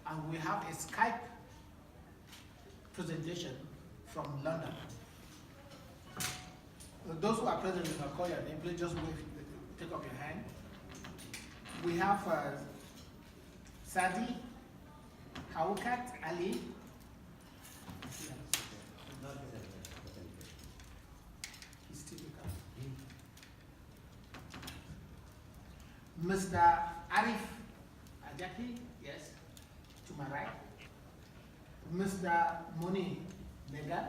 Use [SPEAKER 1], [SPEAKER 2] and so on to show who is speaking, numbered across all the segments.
[SPEAKER 1] and we have a Skype presentation from London. Those who are present, you can call your name. Please just wave, take up your hand. We have Sadi Haukat Ali. He's still Mr. Arif Ajaki, yes, to my right. Mr. Moni Nega,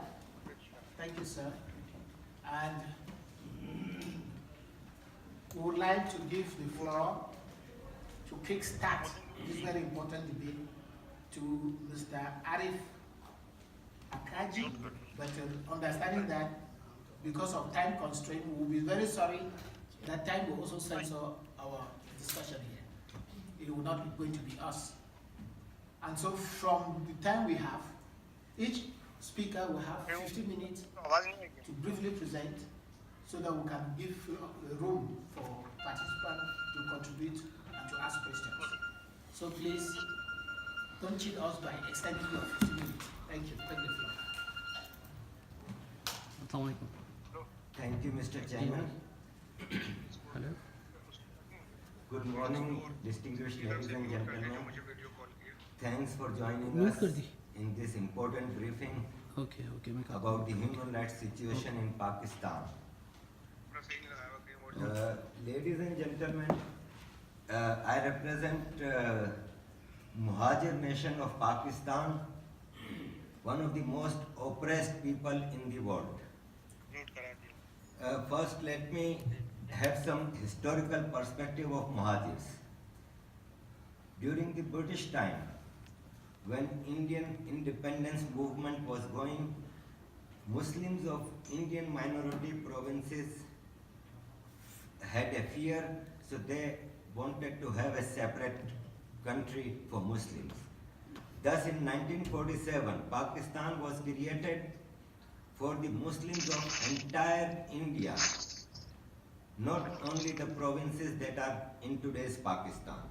[SPEAKER 1] thank you, sir. And we would like to give the floor to kickstart this very important debate to Mr. Arif Akaji, but understanding that because of time constraint, we will be very sorry that time will also censor our discussion here. It will not be going to be us. And so from the time we have, each speaker will have 50 minutes to briefly present so that we can give room for participants to contribute and to ask questions. So please, don't cheat us by extending your 50 minutes. Thank you. Take the floor.
[SPEAKER 2] Thank you, Mr. Chairman.
[SPEAKER 3] Hello.
[SPEAKER 2] Good morning, distinguished ladies and gentlemen. Thanks for joining us in this important briefing about the human rights situation in Pakistan. Ladies and gentlemen, I represent Muhajir nation of Pakistan, one of the most oppressed people in the world. First, let me have some historical perspective of Muhajirs. During the British time, when Indian independence movement was going, Muslims of Indian minority provinces had a fear, so they wanted to have a separate country for Muslims. Thus, in 1947, Pakistan was created for the Muslims of entire India, not only the provinces that are in today's Pakistan.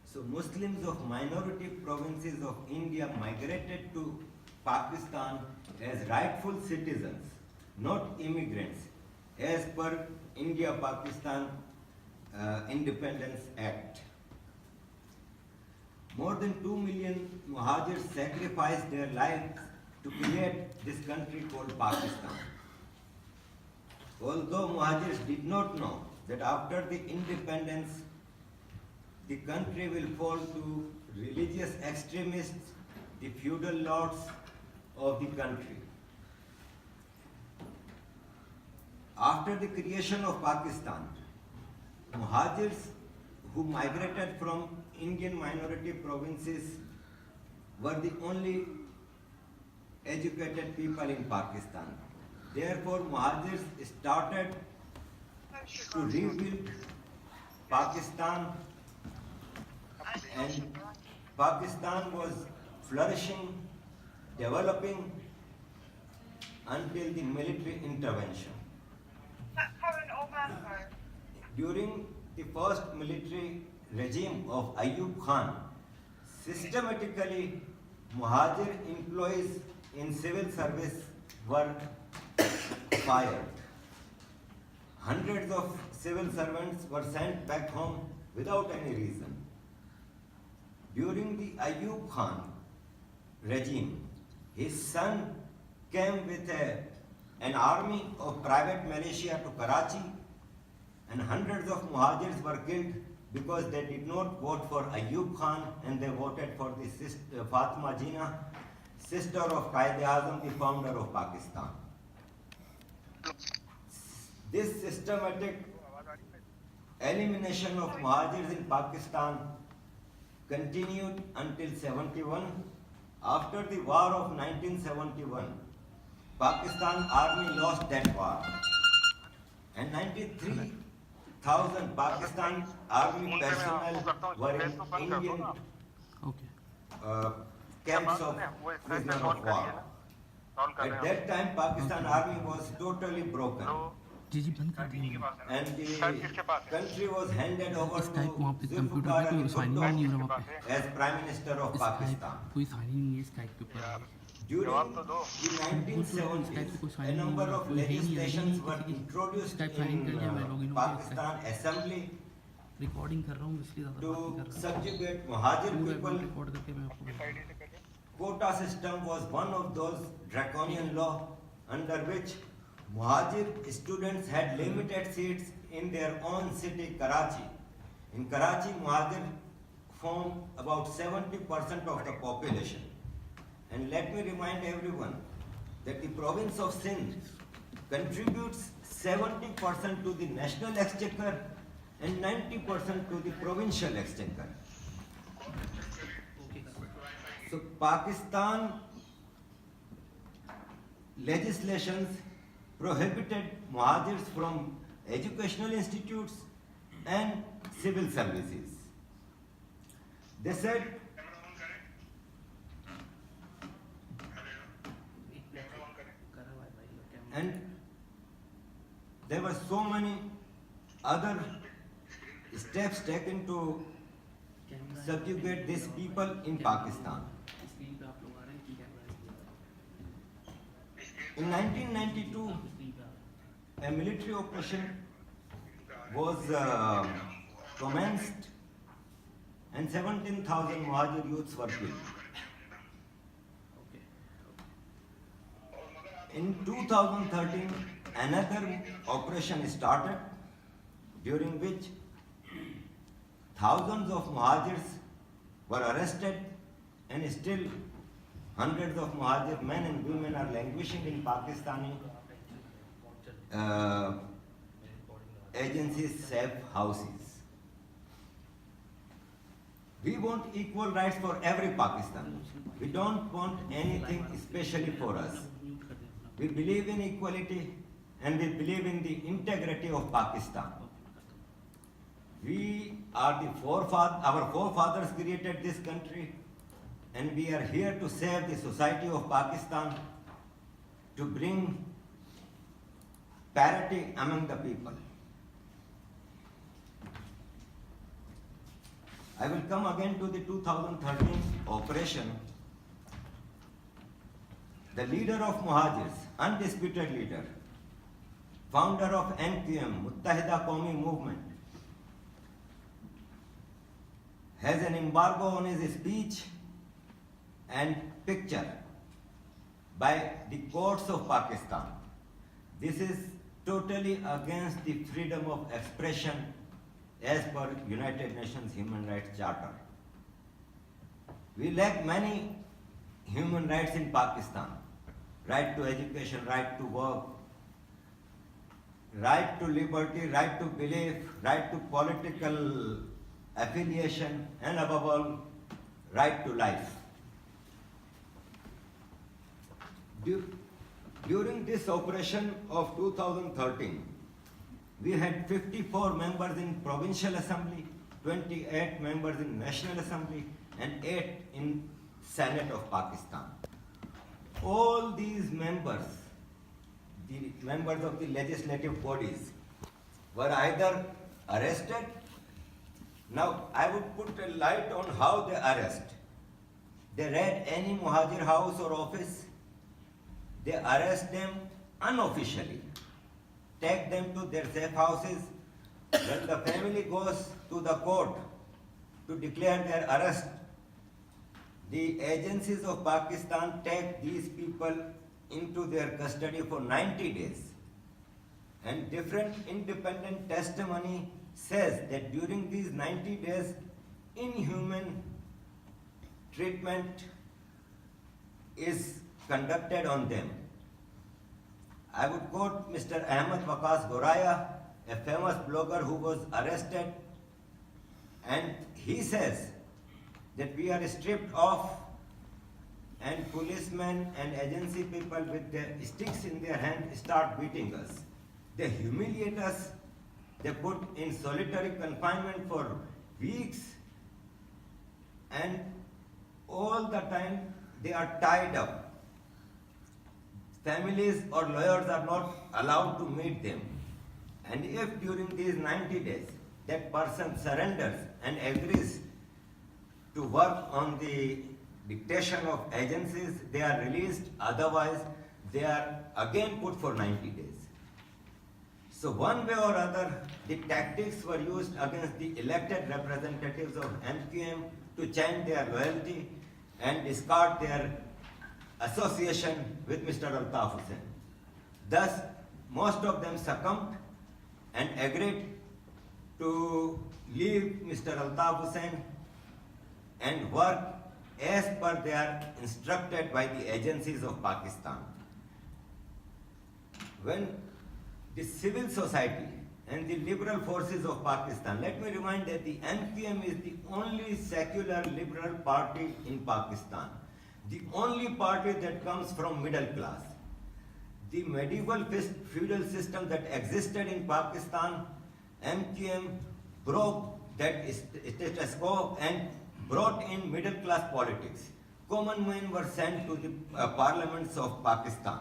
[SPEAKER 2] So Muslims of minority provinces of India migrated to Pakistan as rightful citizens, not immigrants, as per India-Pakistan Independence Act. More than 2 million Muhajirs sacrificed their lives to create this country called Pakistan. Although Muhajirs did not know that after the independence, the country will fall to religious extremists, the feudal lords of the country. After the creation of Pakistan, Muhajirs who migrated from Indian minority provinces were the only educated people in Pakistan. Therefore, Muhajirs started to rebuild Pakistan, and Pakistan was flourishing, developing until the military intervention. During the first military regime of Ayub Khan, systematically Muhajir employees in civil service were fired. Hundreds of civil servants were sent back home without any reason. During the Ayub Khan regime, his son came with an army of private militia to Karachi, and hundreds of Muhajirs were killed because they did not vote for Ayub Khan and they voted for the sister, Fatima Jinnah, sister of Quaid-e-Azam, the founder of Pakistan. This systematic elimination of Muhajirs in Pakistan continued until 71. After the war of 1971, Pakistan army lost that war, and 93,000 Pakistan army personnel were in Indian camps of prisoner of war. At that time, Pakistan army was totally broken.
[SPEAKER 3] जी जी बंद कर दीजिए।
[SPEAKER 2] and the country was handed over to
[SPEAKER 3] Skype वहाँ पे computer
[SPEAKER 2] Zulfikar
[SPEAKER 3] पे कोई
[SPEAKER 2] Ali
[SPEAKER 3] sign
[SPEAKER 2] Bhutto
[SPEAKER 3] नहीं हो रहा वहाँ पे।
[SPEAKER 2] as Prime Minister of
[SPEAKER 3] Skype
[SPEAKER 2] Pakistan.
[SPEAKER 3] कोई साइन नहीं है स्काइप के ऊपर।
[SPEAKER 2] During the 1970s, a number of legislations were introduced in Pakistan Assembly
[SPEAKER 3] recording कर रहा हूँ इसलिए ज़्यादा
[SPEAKER 2] to
[SPEAKER 3] बात नहीं कर रहा।
[SPEAKER 2] subjugate Muhajir
[SPEAKER 3] पूरा
[SPEAKER 2] people.
[SPEAKER 3] रिकॉर्ड करके मैं आपको
[SPEAKER 2] Quota system was one of those draconian law under which Muhajir students had limited seats in their own city, Karachi. In Karachi, Muhajir form about 70% of the population. And let me remind everyone that the province of Sindh contributes 70% to the national exchequer and 90% to the provincial exchequer. So Pakistan legislations prohibited Muhajirs from educational institutes and civil services. They said and there were so many other steps taken to subjugate these people in Pakistan. In 1992, a military operation was commenced and 17,000 Muhajir youths were killed. In 2013, another operation started during which thousands of Muhajirs were arrested and still hundreds of Muhajir men and women are languishing in Pakistani agencies, safe houses. We want equal rights for every Pakistani. We don't want anything especially for us. We believe in equality and we believe in the integrity of Pakistan. We are our forefathers created this country and we are here to save the society of Pakistan, to bring parity among the people. I will come again to the 2013 operation. The leader of Muhajirs, undisputed leader, founder of NQM, Muttahida Qawmi Movement, has an embargo on his speech and picture by the courts of Pakistan. This is totally against the freedom of expression as per United Nations Human Rights Charter. We lack many human rights in Pakistan. Right to education, right to work, right to liberty, right to belief, right to political affiliation, and above all, right to life. During this operation of 2013, we had 54 members in Provincial Assembly, 28 members in National Assembly, and 8 in Senate of Pakistan. All these members, the members of the legislative bodies, were either arrested. Now, I would put a light on how they arrest. They raid any Muhajir house or office, they arrest them unofficially, take them to their safe houses. When the family goes to the court to declare their arrest, the agencies of Pakistan take these people into their custody for 90 days. And different independent testimony says that during these 90 days, inhuman treatment is conducted on them. I would quote Mr. Ahmed Waqas Goraya, a famous blogger who was arrested, and he says that we are stripped off and policemen and agency people with their sticks in their hand start beating us. They humiliate us, they put in solitary confinement for weeks, and all the time they are tied up. Families or lawyers are not allowed to meet them. And if during these 90 days that person surrenders and agrees to work on the dictation of agencies, they are released, otherwise they are again put for 90 days. So one way or other, the tactics were used against the elected representatives of MQM to change their loyalty and discard their association with Mr. Altaf Hussain. Thus, most of them succumbed and agreed to leave Mr. Altaf Hussain and work as per they are instructed by the agencies of Pakistan. When the civil society and the liberal forces of Pakistan, let me remind that the MQM is the only secular liberal party in Pakistan, the only party that comes from middle class. The medieval feudal system that existed in Pakistan, MQM broke that status quo and brought in middle class politics. Common men were sent to the parliaments of Pakistan.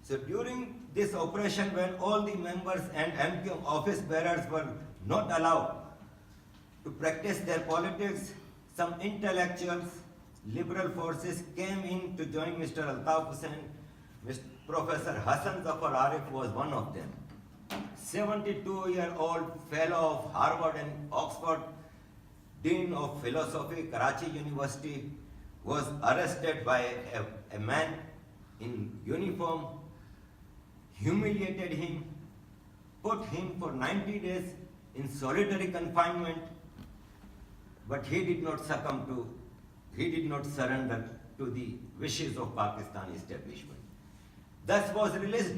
[SPEAKER 2] So during this operation, when all the members and MQM office bearers were not allowed to practice their politics, some intellectuals, liberal forces came in to join Mr. Altaf Hussain. Professor Hassan Zafar Arif was one of them. 72-year-old fellow of Harvard and Oxford, Dean of Philosophy, Karachi University, was arrested by a man in uniform, humiliated him, put him for 90 days in solitary confinement, but he did not surrender to the wishes of Pakistan establishment. Thus was released,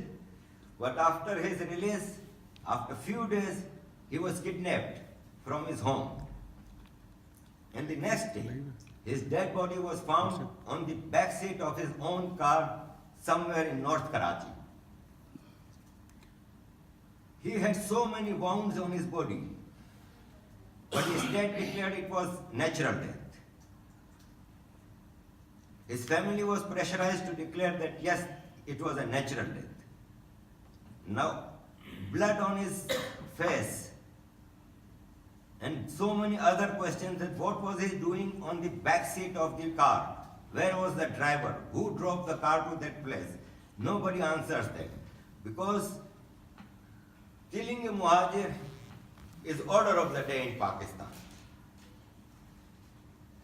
[SPEAKER 2] but after his release, after few days, he was kidnapped from his home. And the next day, his dead body was found on the back seat of his own car somewhere in North Karachi. He had so many wounds on his body, but his state declared it was natural death. His family was pressurized to declare that yes, it was a natural death. Now, blood on his face and so many other questions that what was he doing on the back seat of the car? Where was the driver? Who drove the car to that place? Nobody answers that. Because killing a Muhajir is order of the day in Pakistan.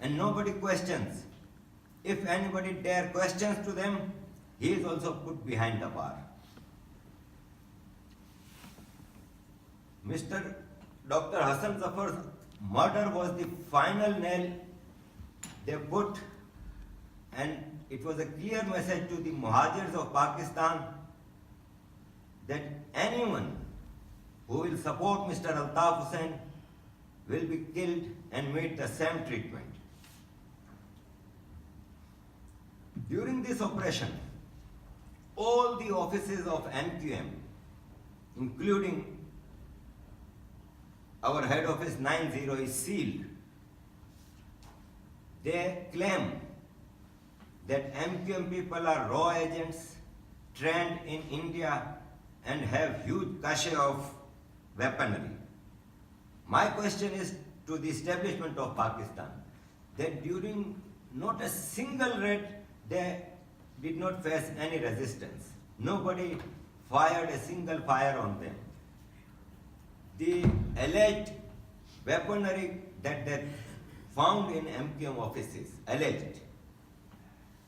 [SPEAKER 2] And nobody questions. If anybody dare questions to them, he is also put behind the bar. Mr. Dr. Hassan Zafar's murder was the final nail they put, and it was a clear message to the Muhajirs of Pakistan that anyone who will support Mr. Altaf Hussain will be killed and meet the same treatment. During this operation, all the offices of MQM, including our head office 90, is sealed. They claim that MQM people are raw agents, trained in India, and have huge cache of weaponry. My question is to the establishment of Pakistan, that during not a single raid, they did not face any resistance. Nobody fired a single fire on them. The alleged weaponry that they found in MQM offices, alleged,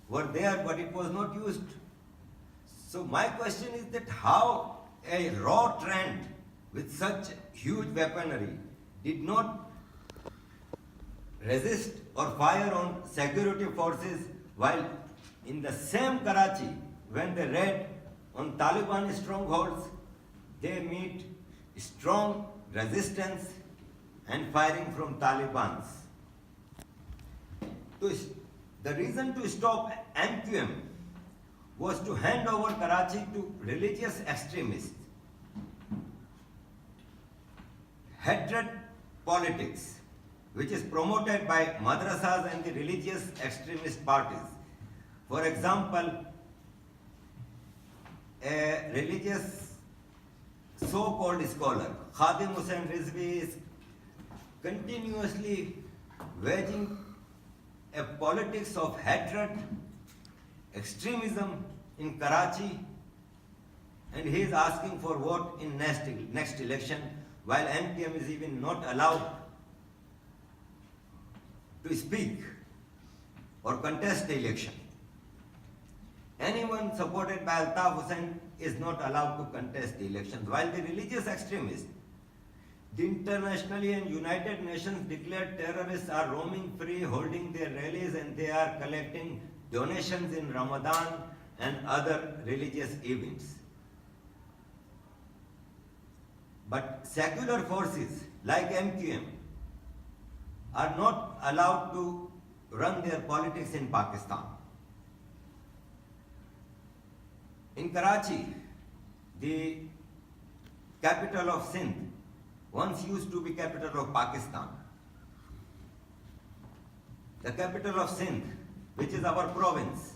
[SPEAKER 2] were there, but it was not used. So my question is that how a raw trained with such huge weaponry did not resist or fire on security forces, while in the same Karachi, when they raid on Taliban strongholds, they meet strong resistance and firing from Talibans. The reason to stop MQM was to hand over Karachi to religious extremists. Hatred politics, which is promoted by madrasas and the religious extremist parties. For example, a religious so-called scholar, Khadim Hussain Rizvi, is continuously waging a politics of hatred, extremism in Karachi, and he is asking for vote in next election, while MPM is even not allowed to speak or contest the election. Anyone supported by Altaf Hussain is not allowed to contest the elections, while the religious extremists, the internationally and United Nations declared terrorists, are roaming free, holding their rallies, and they are collecting donations in Ramadan and other religious events. But secular forces like MQM are not allowed to run their politics in Pakistan. In Karachi, the capital of Sindh, once used to be capital of Pakistan. The capital of Sindh, which is our province.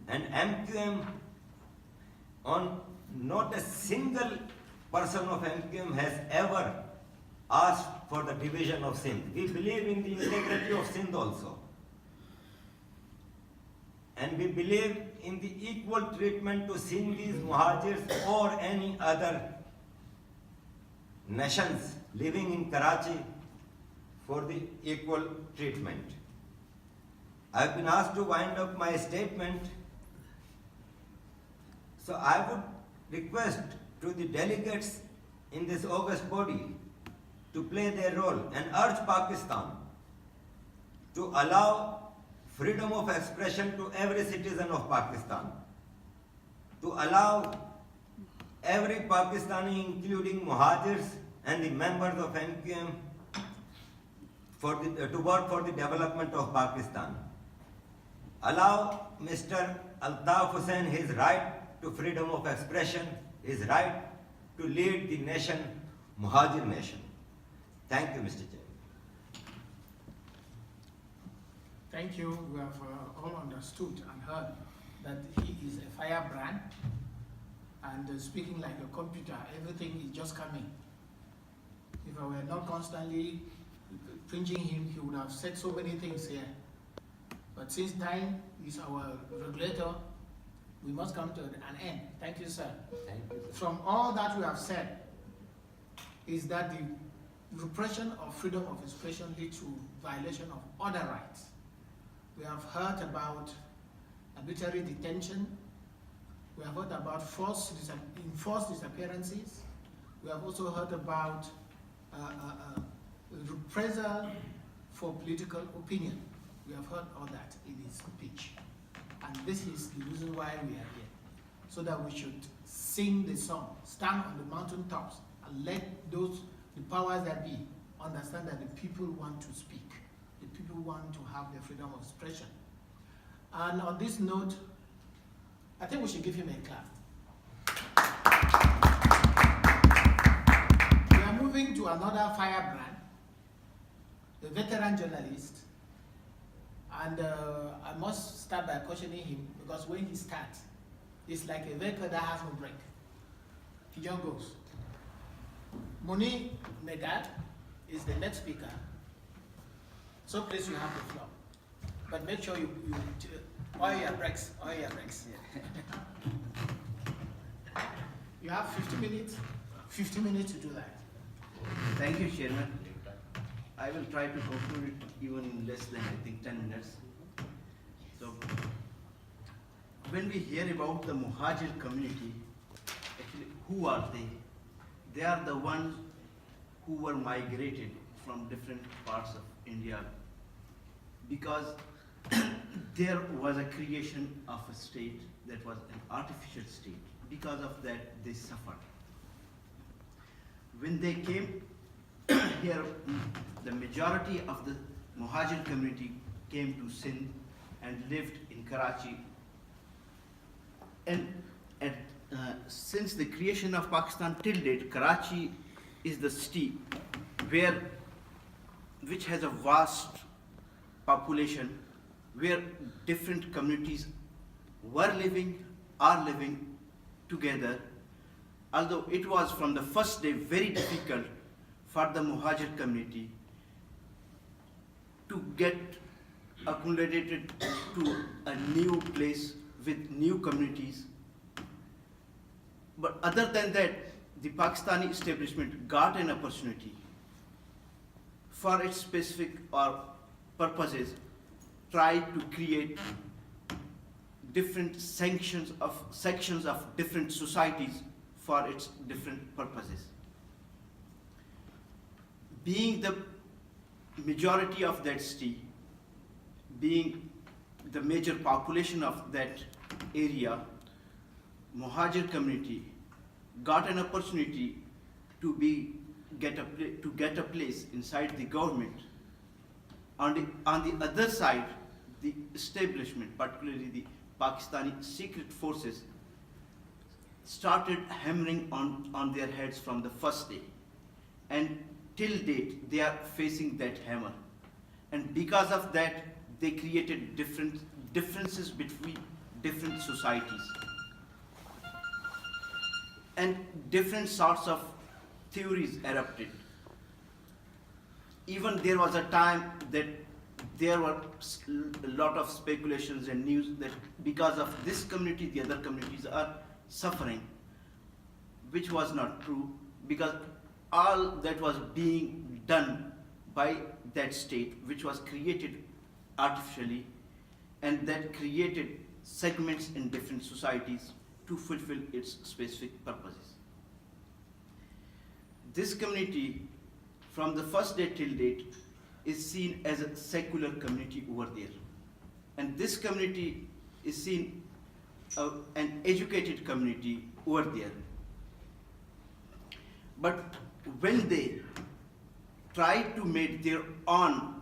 [SPEAKER 2] And MQM, on not a single person of MQM has ever asked for the division of Sindh. We believe in the integrity of Sindh also. And we believe in the equal treatment to Sindhis, Muhajirs, or any other nations living in Karachi for the equal treatment. I have been asked to wind up my statement, so I would request to the delegates in this august body to play their role and urge Pakistan to allow freedom of expression to every citizen of Pakistan, to allow every Pakistani, including Muhajirs and the members of MQM, to work for the development of Pakistan. Allow Mr. Altaf Hussain his right to freedom of expression, his right to lead the nation, Muhajir nation. Thank you, Mr. Chair.
[SPEAKER 1] Thank you. We have all understood and heard that he is a firebrand and speaking like a computer. Everything is just coming. If I were not constantly pinching him, he would have said so many things here. But since time is our regulator, we must come to an end. Thank you, sir.
[SPEAKER 2] Thank you.
[SPEAKER 1] From all that we have said, is that the repression of freedom of expression leads to violation of other rights. We have heard about arbitrary detention. We have heard about enforced disappearances. We have also heard about reprisal for political opinion. We have heard all that in his speech. And this is the reason why we are here. So that we should sing the song, stand on the mountaintops, and let the powers that be understand that the people want to speak. The people want to have their freedom of expression. And on this note, I think we should give him a clap. We are moving to another firebrand, the veteran journalist. And I must start by cautioning him, because when he starts, it's like a vehicle that has no brake. He just goes. Moni Megad is the next speaker. So please, you have the floor. But make sure you oil your brakes, oil your brakes. You have 50 minutes to do that.
[SPEAKER 4] Thank you, Chairman. I will try to conclude it even in less than, I think, 10 minutes. So, when we hear about the Muhajir community, actually, who are they? They are the ones who were migrated from different parts of India because there was a creation of a state that was an artificial state. Because of that, they suffered. When they came here, the majority of the Muhajir community came to Sindh and lived in Karachi. And since the creation of Pakistan till date, Karachi is the city which has a vast population, where different communities are living together although it was from the first day very difficult for the Muhajir community to get accommodated to a new place with new communities. But other than that, the Pakistani establishment got an opportunity for its specific or purposes, try to create different sections of different societies for its different purposes. Being the majority of that city, being the major population of that area, Muhajir community got an opportunity to get a place inside the government. On the other side, the establishment, particularly the Pakistani secret forces, started hammering on their heads from the first day. And till date, they are facing that hammer. And because of that, they created differences between different societies. And different sorts of theories erupted. Even there was a time that there were a lot of speculations and news that because of this community, the other communities are suffering, which was not true, because all that was being done by that state, which was created artificially, and that created segments in different societies to fulfill its specific purposes. This community, from the first day till date, is seen as a secular community over there. And this community is seen an educated community over there. But when they try to make their own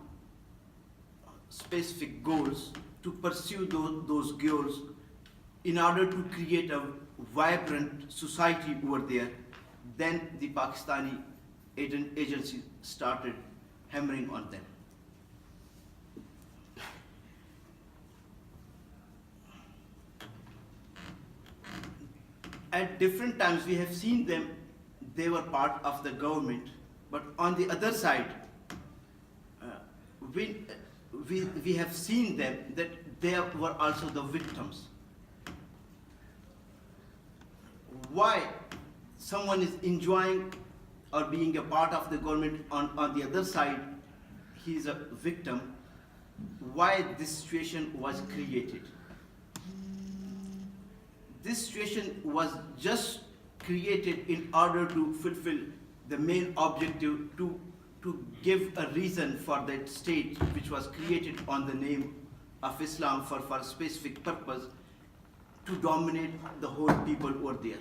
[SPEAKER 4] specific goals, to pursue those goals in order to create a vibrant society over there, then the Pakistani agency started hammering on them. At different times we have seen them, they were part of the government, but on the other side, we have seen them that they were also the victims. Why someone is enjoying or being a part of the government, on the other side he is a victim? Why this situation was created? This situation was just created in order to fulfill the main objective, to give a reason for that state which was created on the name of Islam for a specific purpose, to dominate the whole people over there.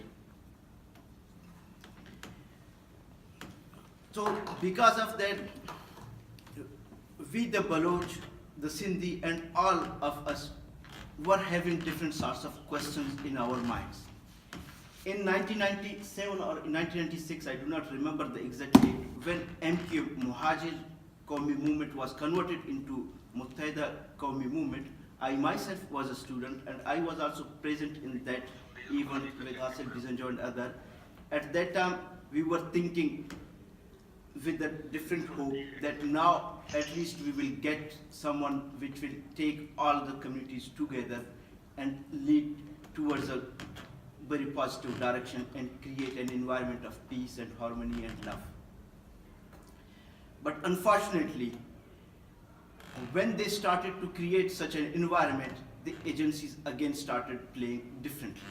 [SPEAKER 4] So because of that, we the Baloch, the Sindhi, and all of us were having different sorts of questions in our minds. In 1997 or in 1996, I do not remember the exact date, when MQ Muhajir Qawmi movement was converted into Muttahida Qawmi movement, I myself was a student and I was also present in that event with Asif Bisanjo and other. At that time, we were thinking with a different hope that now at least we will get someone which will take all the communities together and lead towards a very positive direction and create an environment of peace and harmony and love. But unfortunately, when they started to create such an environment, the agencies again started playing differently.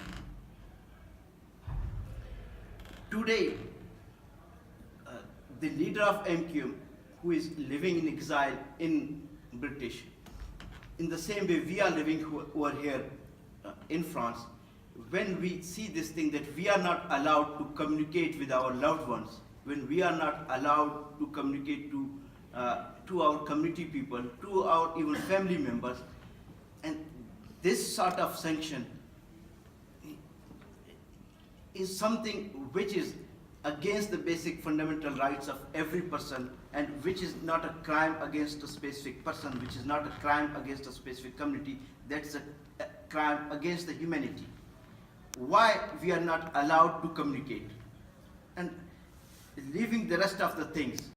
[SPEAKER 4] Today, the leader of MQM, who is living in exile in British, in the same way we are living over here in France, when we see this thing that we are not allowed to communicate with our loved ones, when we are not allowed to communicate to our community people, to our even family members, and this sort of sanction is something which is against the basic fundamental rights of every person, and which is not a crime against a specific person, which is not a crime against a specific community, that's a crime against the humanity. why we are not allowed to communicate, and leaving the rest of the things.